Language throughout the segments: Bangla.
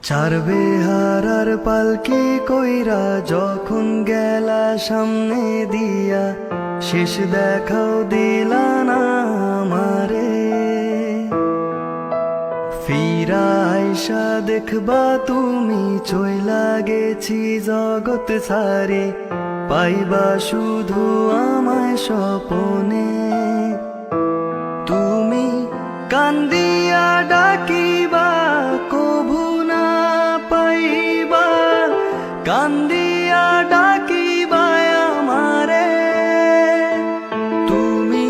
ছাড়বে হারার পালকি কইরা যখন গেলা সামনে দিয়া, শেষ দেখাও দিলা না আমারে। ফিরা আইসা দেখবা তুমি চইলা গেছি জগৎ ছাড়ে, পাইবা শুধু আমায় স্বপনে। তুমি কান্দিয়া ডাকিবা কভু না পাইবা, কান্দিয়া ডাকিবা আমারে। তুমি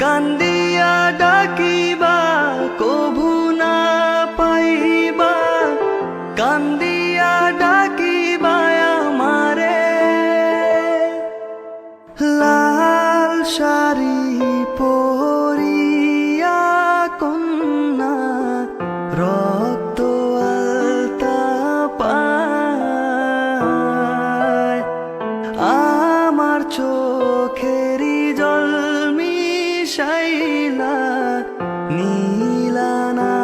কান্দিয়া ডাকিবা কভু না পাইবা, কান্দিয়া ডাকিবা আমারে। লাল শাড়ি পরিয়া কন্যা রক্ত আলতা পায়, আমার চোখেরই জল মিশাইলা নীলা না